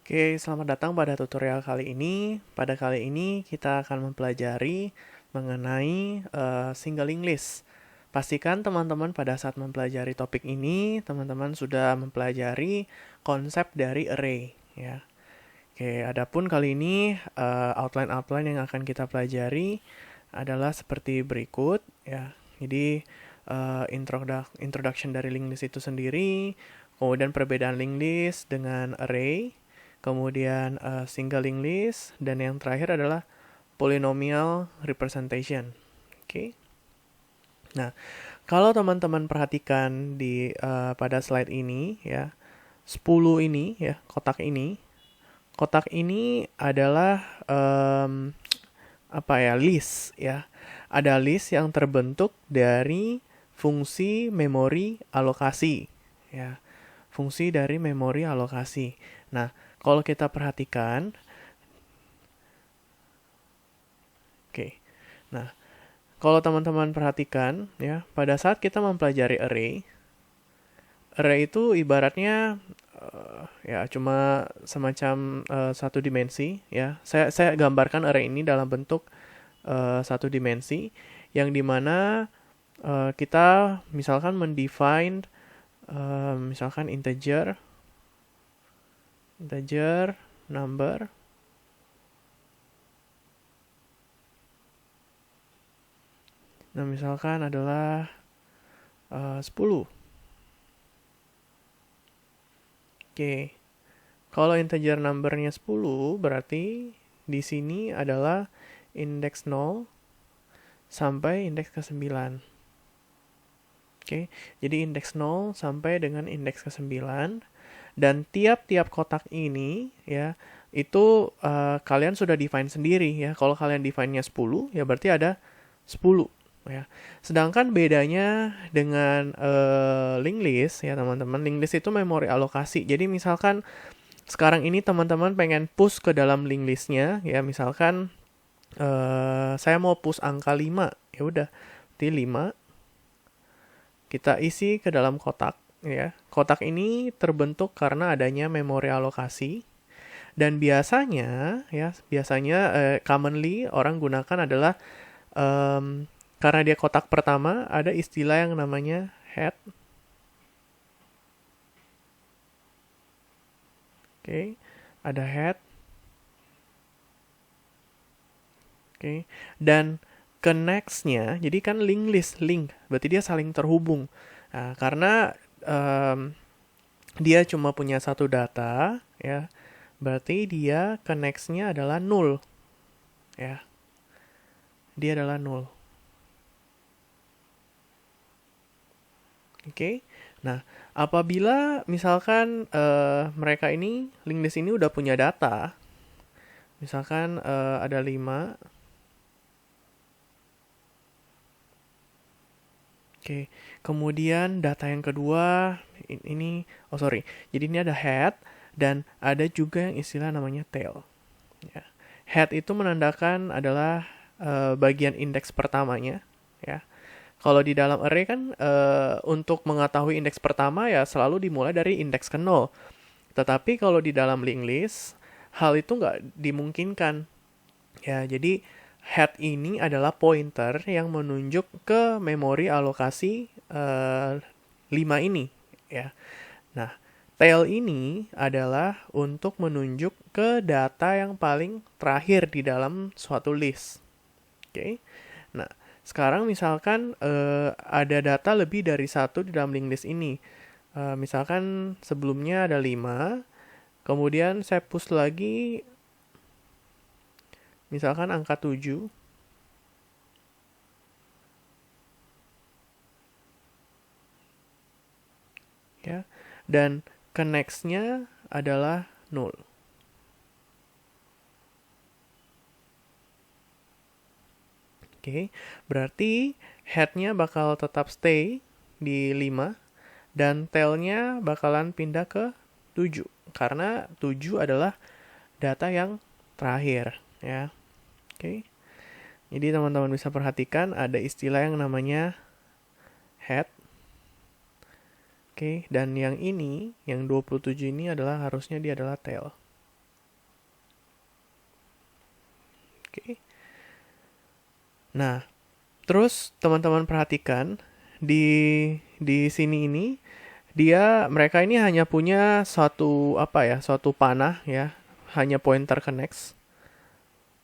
Oke, selamat datang pada tutorial kali ini. Pada kali ini kita akan mempelajari mengenai singling list. Pastikan teman-teman pada saat mempelajari topik ini, teman-teman sudah mempelajari konsep dari array, ya. Oke, adapun kali ini outline-outline yang akan kita pelajari adalah seperti berikut, ya. Jadi introduction dari linked list itu sendiri, kemudian perbedaan linked list dengan array, kemudian single linked list, dan yang terakhir adalah polynomial representation. Oke. Nah, kalau teman-teman perhatikan di pada slide ini ya, 10 ini ya, kotak ini adalah list ya. Ada list yang terbentuk dari fungsi memori alokasi ya. Fungsi dari memori alokasi. Nah, kalau kita perhatikan, oke. Nah, kalau teman-teman perhatikan ya, pada saat kita mempelajari array itu ibaratnya ya cuma semacam satu dimensi ya. Saya gambarkan array ini dalam bentuk satu dimensi yang dimana kita misalkan mendefine misalkan integer number. Nah, misalkan adalah 10. Oke. Kalau integer numbernya 10, berarti di sini adalah indeks 0 sampai indeks ke-9. Oke. Jadi indeks 0 sampai dengan indeks ke-9, dan tiap-tiap kotak ini ya, itu kalian sudah define sendiri ya. Kalau kalian define-nya 10, ya berarti ada 10 ya. Sedangkan bedanya dengan linked list ya teman-teman, linked list itu memori alokasi. Jadi misalkan sekarang ini teman-teman pengen push ke dalam linked listnya ya, misalkan saya mau push angka 5, ya udah, di 5 kita isi ke dalam kotak ya. Kotak ini terbentuk karena adanya memori alokasi. Dan biasanya commonly orang gunakan adalah karena dia kotak pertama, ada istilah yang namanya head. Oke, ada head. Oke, dan ke next-nya, jadi kan link, berarti dia saling terhubung. Nah, karena dia cuma punya satu data, ya, berarti dia ke next-nya adalah 0, ya. Dia adalah 0. Oke. Nah, apabila misalkan mereka ini, linked list ini udah punya data, misalkan ada 5. Oke, kemudian data yang kedua ini, jadi ini ada head dan ada juga yang istilah namanya tail. Ya. Head itu menandakan adalah bagian indeks pertamanya, ya. Kalau di dalam array kan untuk mengetahui indeks pertama ya selalu dimulai dari indeks ke 0. Tetapi kalau di dalam linked list, hal itu nggak dimungkinkan. Ya, jadi head ini adalah pointer yang menunjuk ke memori alokasi 5 ini. Ya. Nah, tail ini adalah untuk menunjuk ke data yang paling terakhir di dalam suatu list. Oke. Nah, sekarang misalkan ada data lebih dari satu di dalam linked list ini. Misalkan sebelumnya ada 5, kemudian saya push lagi misalkan angka 7. Ya. Dan ke next-nya adalah 0. Oke, berarti head-nya bakal tetap stay di 5 dan tail-nya bakalan pindah ke 7 karena 7 adalah data yang terakhir ya. Oke. Jadi teman-teman bisa perhatikan ada istilah yang namanya head. Oke, dan yang ini, yang 27 ini adalah harusnya dia adalah tail. Oke. Nah, terus teman-teman perhatikan di sini ini mereka ini hanya punya suatu panah ya, hanya pointer ke next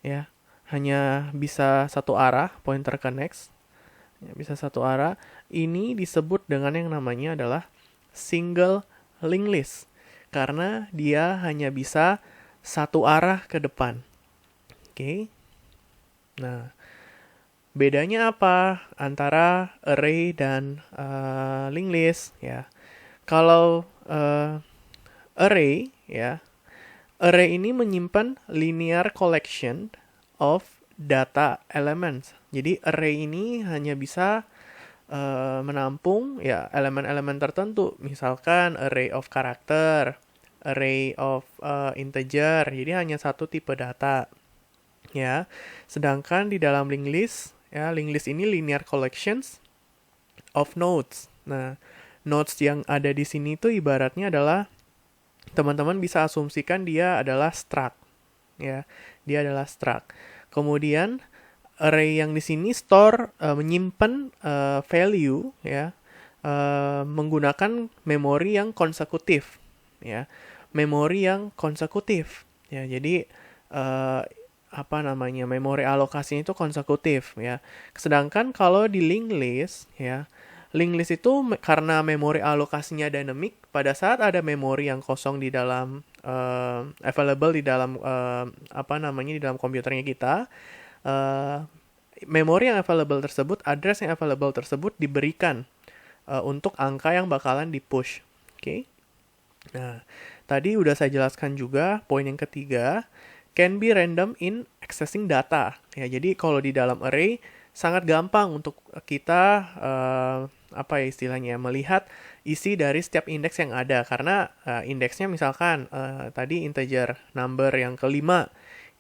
ya, hanya bisa satu arah pointer ke next, ya, bisa satu arah. Ini disebut dengan yang namanya adalah single linked list karena dia hanya bisa satu arah ke depan. Oke. Nah, bedanya apa antara array dan linked list ya? Kalau array ya, array ini menyimpan linear collection of data elements. Jadi array ini hanya bisa menampung ya elemen-elemen tertentu, misalkan array of character, array of integer. Jadi hanya satu tipe data. Ya. Sedangkan di dalam linked list ya, linked list ini linear collections of nodes. Nah, nodes yang ada di sini itu ibaratnya adalah teman-teman bisa asumsikan dia adalah struct ya. Dia adalah struct. Kemudian array yang di sini menyimpan value ya menggunakan memori yang konsekutif ya. Memori yang konsekutif ya. Jadi memori alokasinya itu konsekutif ya. Sedangkan kalau di linked list ya, linked list itu karena memori alokasinya dynamic, pada saat ada memori yang kosong di dalam available di dalam di dalam komputernya kita, memori yang available tersebut, address yang available tersebut diberikan untuk angka yang bakalan di-push. Oke. Nah, tadi udah saya jelaskan juga poin yang ketiga, can be random in accessing data. Ya, jadi kalau di dalam array sangat gampang untuk kita istilahnya melihat isi dari setiap indeks yang ada karena indeksnya misalkan tadi integer number yang kelima,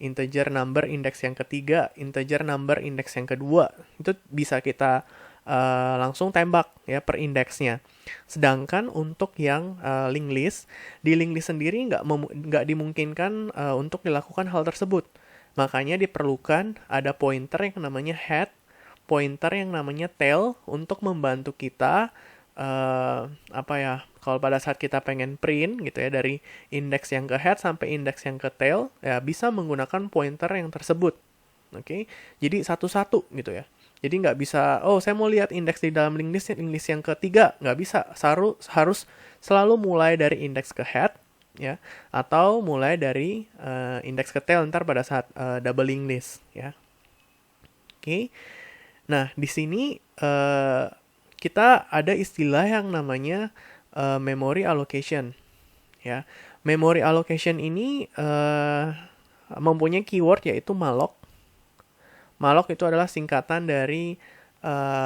integer number indeks yang ketiga, integer number indeks yang kedua, itu bisa kita langsung tembak ya per indeksnya. Sedangkan untuk yang linked list, di linked list sendiri nggak dimungkinkan untuk dilakukan hal tersebut. Makanya diperlukan ada pointer yang namanya head, pointer yang namanya tail untuk membantu kita kalau pada saat kita pengen print gitu ya dari indeks yang ke head sampai indeks yang ke tail ya bisa menggunakan pointer yang tersebut. Oke. Jadi satu-satu gitu ya. Jadi nggak bisa, saya mau lihat indeks di dalam linked list yang ketiga, nggak bisa. Harus selalu mulai dari indeks ke head, ya, atau mulai dari indeks ke tail ntar pada saat double linked list, ya. Oke. Nah, di sini kita ada istilah yang namanya memory allocation, ya. Memory allocation ini mempunyai keyword yaitu malloc. Malloc itu adalah singkatan dari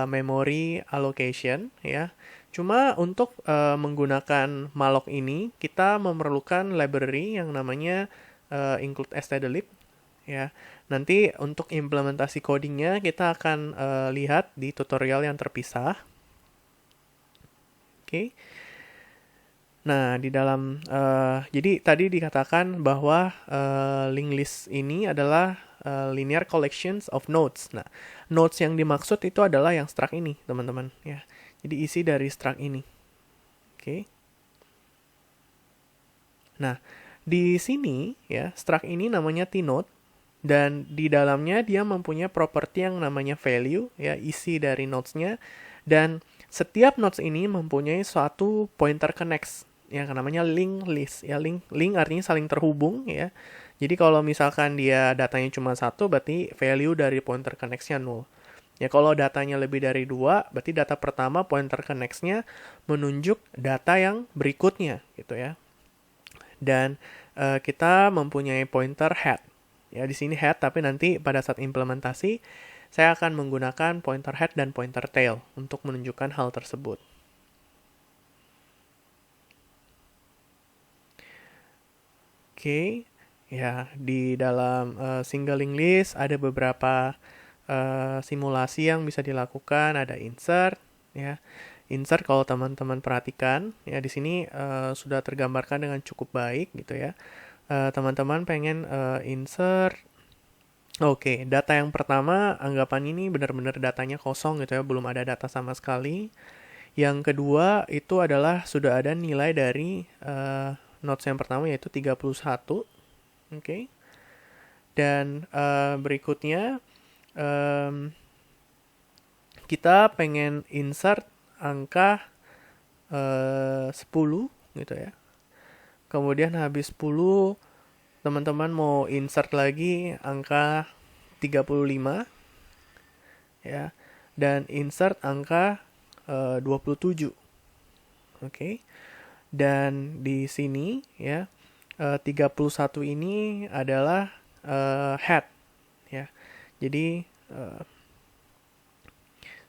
memory allocation ya. Cuma untuk menggunakan malloc ini kita memerlukan library yang namanya include stdlib ya. Nanti untuk implementasi codingnya kita akan lihat di tutorial yang terpisah. Oke. Nah, di dalam jadi tadi dikatakan bahwa linked list ini adalah linear collections of nodes. Nah, nodes yang dimaksud itu adalah yang struct ini, teman-teman, ya. Jadi isi dari struct ini. Oke. Nah, di sini ya, struct ini namanya t-node dan di dalamnya dia mempunyai properti yang namanya value ya, isi dari nodes-nya, dan setiap nodes ini mempunyai suatu pointer ke next yang namanya linked list ya. Link artinya saling terhubung ya. Jadi kalau misalkan dia datanya cuma satu, berarti value dari pointer ke next-nya 0. Ya kalau datanya lebih dari 2, berarti data pertama pointer ke next-nya menunjuk data yang berikutnya gitu ya. Dan kita mempunyai pointer head. Ya di sini head, tapi nanti pada saat implementasi saya akan menggunakan pointer head dan pointer tail untuk menunjukkan hal tersebut. Oke. Ya, di dalam single linked list ada beberapa simulasi yang bisa dilakukan. Ada insert, ya. Insert kalau teman-teman perhatikan, ya di sini sudah tergambarkan dengan cukup baik, gitu ya. Teman-teman pengen insert Oke, data yang pertama, anggapan ini benar-benar datanya kosong gitu ya, belum ada data sama sekali. Yang kedua, itu adalah sudah ada nilai dari notes yang pertama, yaitu 31. Oke. Dan berikutnya, em, kita pengen insert angka 10 gitu ya. Kemudian habis 10, teman-teman mau insert lagi angka 35 ya. Dan insert angka 27. Oke. Dan di sini ya, 31 ini adalah head ya. Jadi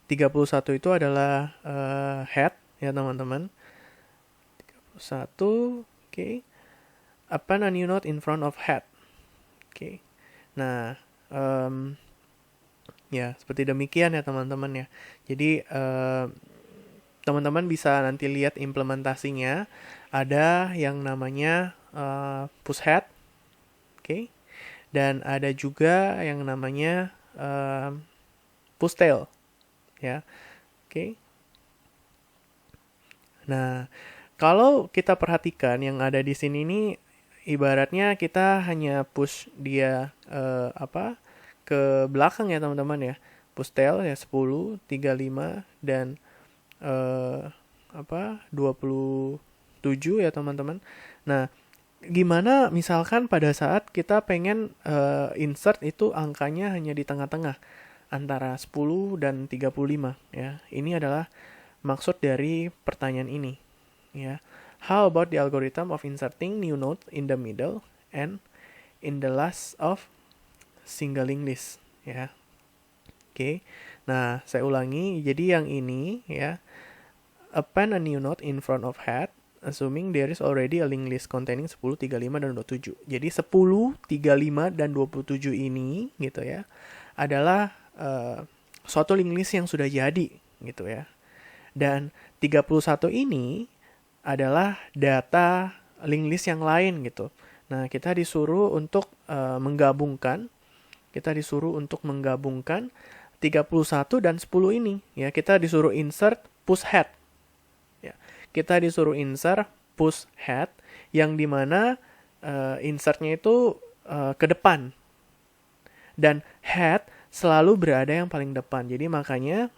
31 itu adalah head ya teman-teman. 31, oke. Append a new note in front of head. Oke. Nah, ya seperti demikian ya teman-teman ya. Jadi teman-teman bisa nanti lihat implementasinya. Ada yang namanya push head, oke. Dan ada juga yang namanya push tail, ya, oke. Nah, kalau kita perhatikan yang ada di sini ini, ibaratnya kita hanya push dia ke belakang ya teman-teman ya. Push tail ya 10, 35 dan 27 ya teman-teman. Nah, gimana misalkan pada saat kita pengen insert itu angkanya hanya di tengah-tengah antara 10 dan 35 ya. Ini adalah maksud dari pertanyaan ini ya. How about the algorithm of inserting new note in the middle and in the last of single linked list ya. Oke. Nah, saya ulangi. Jadi yang ini ya, append a new note in front of head assuming there is already a linked list containing 10, 35 dan 27. Jadi 10, 35 dan 27 ini gitu ya adalah suatu linked list yang sudah jadi gitu ya. Dan 31 ini adalah data linked list yang lain gitu. Nah, kita disuruh untuk menggabungkan 31 dan 10 ini ya. Kita disuruh insert push head. Ya. Kita disuruh insert push head yang dimana insertnya itu ke depan. Dan head selalu berada yang paling depan. Jadi makanya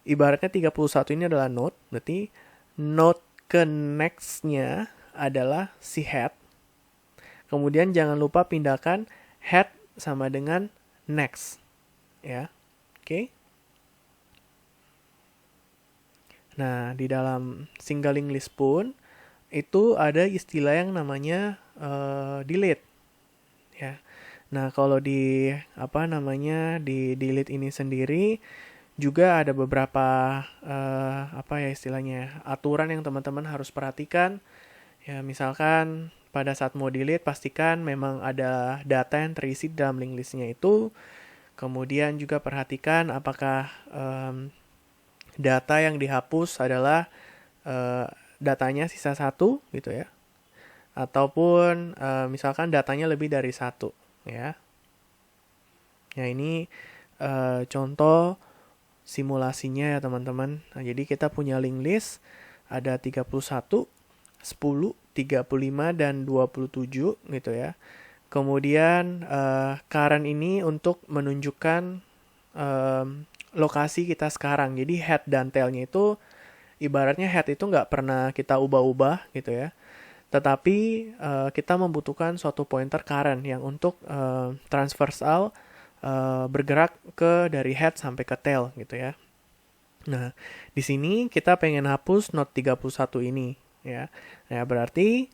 ibaratnya 31 ini adalah node, berarti node ke next-nya adalah si head. Kemudian jangan lupa pindahkan head sama dengan next. Ya. Oke. Nah, di dalam single linked list pun itu ada istilah yang namanya delete. Ya. Nah, kalau di di delete ini sendiri juga ada beberapa istilahnya aturan yang teman-teman harus perhatikan. Ya, misalkan pada saat mau delete pastikan memang ada data yang terisi dalam linked listnya itu. Kemudian juga perhatikan apakah data yang dihapus adalah datanya sisa 1 gitu ya. Ataupun misalkan datanya lebih dari 1 ya. Ya, ini contoh simulasinya ya teman-teman. Nah, jadi kita punya linked list ada 31, 10, 35 dan 27 gitu ya. Kemudian current ini untuk menunjukkan lokasi kita sekarang. Jadi head dan tailnya itu ibaratnya head itu nggak pernah kita ubah-ubah gitu ya. Tetapi kita membutuhkan suatu pointer current yang untuk transversal bergerak ke dari head sampai ke tail gitu ya. Nah, di sini kita pengen hapus node 31 ini ya. Nah, berarti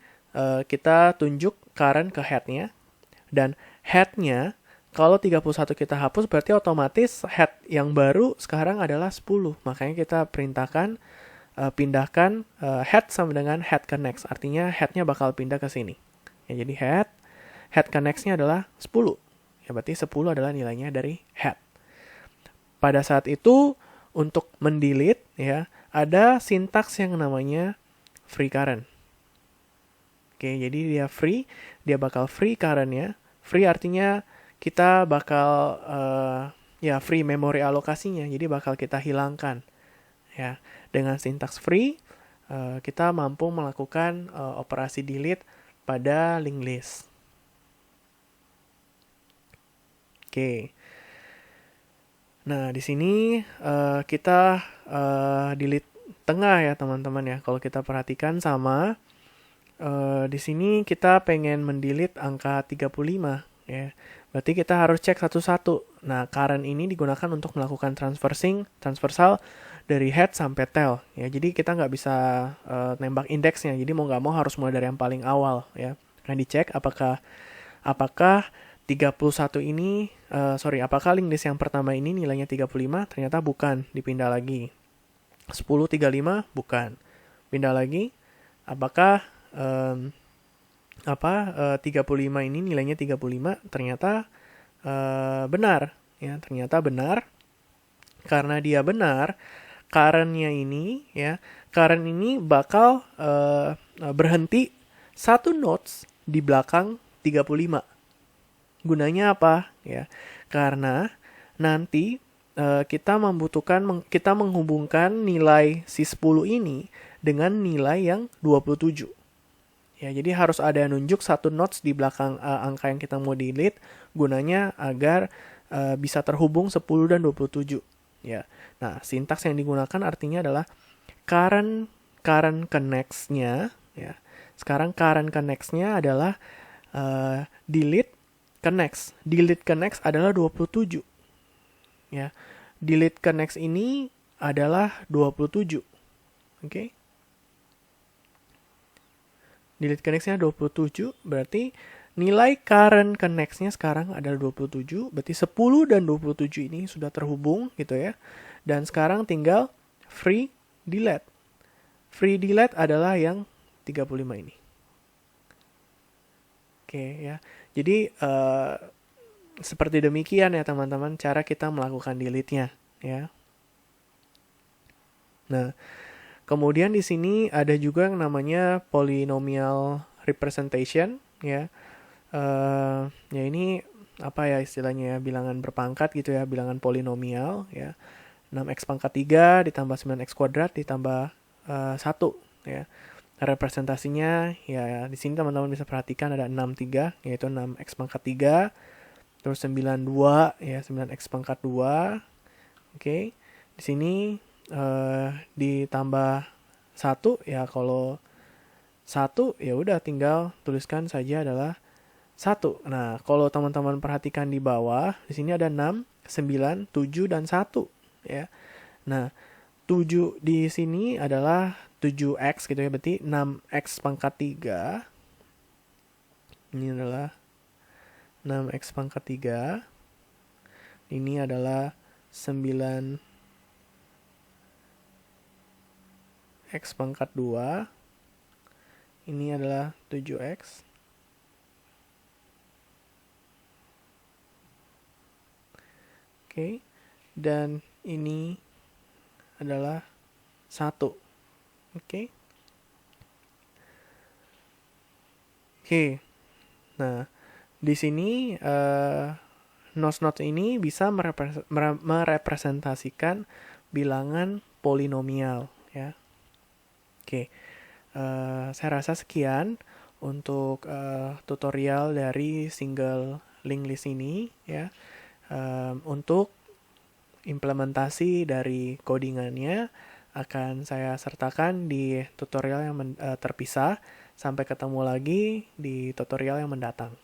kita tunjuk current ke head-nya dan head-nya kalau 31 kita hapus berarti otomatis head yang baru sekarang adalah 10. Makanya kita perintahkan pindahkan head sama dengan head ke next. Artinya head-nya bakal pindah ke sini. Ya, jadi head ke next-nya adalah 10. Ya, berarti 10 adalah nilainya dari head. Pada saat itu, untuk mendelete, ya, ada sintaks yang namanya free current. Oke, jadi dia bakal free current-nya. Free artinya kita bakal ya free memory alokasinya, jadi bakal kita hilangkan. Ya, dengan sintaks free kita mampu melakukan operasi delete pada linked list. Oke. Nah, di sini kita delete tengah ya teman-teman ya. Kalau kita perhatikan sama di sini kita pengen mendelete angka 35 ya. Berarti kita harus cek satu-satu. Nah, current ini digunakan untuk melakukan transversal dari head sampai tail ya. Jadi kita nggak bisa nembak indeksnya. Jadi mau nggak mau harus mulai dari yang paling awal ya. Nah, dicek apakah 31 ini apakah linked list yang pertama ini nilainya 35, ternyata bukan, dipindah lagi. 1035 bukan. Pindah lagi. Apakah 35 ini nilainya 35, ternyata benar ya, ternyata benar. Karena dia benar, current-nya ini ya, current ini bakal berhenti satu nodes di belakang 35. Gunanya apa ya? Karena nanti kita menghubungkan nilai si 10 ini dengan nilai yang 27. Ya, jadi harus ada nunjuk satu nodes di belakang angka yang kita mau delete, gunanya agar bisa terhubung 10 dan 27. Ya. Nah, sintaks yang digunakan artinya adalah current connects-nya ya. Sekarang current connects-nya adalah delete connects. Delete connects adalah 27. Ya. Delete connects ini adalah 27. Oke. Delete connects-nya 27, berarti nilai current connects-nya sekarang adalah 27, berarti 10 dan 27 ini sudah terhubung gitu ya. Dan sekarang tinggal free delete. Free delete adalah yang 35 ini. Oke ya. Jadi seperti demikian ya teman-teman cara kita melakukan delete-nya ya. Nah, kemudian di sini ada juga yang namanya polynomial representation ya. Ya ini apa ya istilahnya ya, bilangan berpangkat gitu ya, bilangan polinomial ya. 6x pangkat 3 ditambah 9x kuadrat ditambah 1 ya. Representasinya ya di sini teman-teman bisa perhatikan ada 63 yaitu 6x pangkat 3, terus 92 ya 9x pangkat 2. Oke. Di sini ditambah 1 ya, kalau 1 ya udah tinggal tuliskan saja adalah 1. Nah, kalau teman-teman perhatikan di bawah, di sini ada 6, 9, 7 dan 1 ya. Nah, 7 di sini adalah 7x gitu ya, berarti 6x pangkat 3. Ini adalah 6x pangkat 3. Ini adalah 9x pangkat 2. Ini adalah 7x. Oke. Dan ini adalah 1. Oke. Oke. Nah, di sini nodes-nodes ini bisa merepresentasikan bilangan polinomial ya. Oke. Saya rasa sekian untuk tutorial dari single linked list ini ya. Untuk implementasi dari codingannya akan saya sertakan di tutorial yang terpisah. Sampai ketemu lagi di tutorial yang mendatang.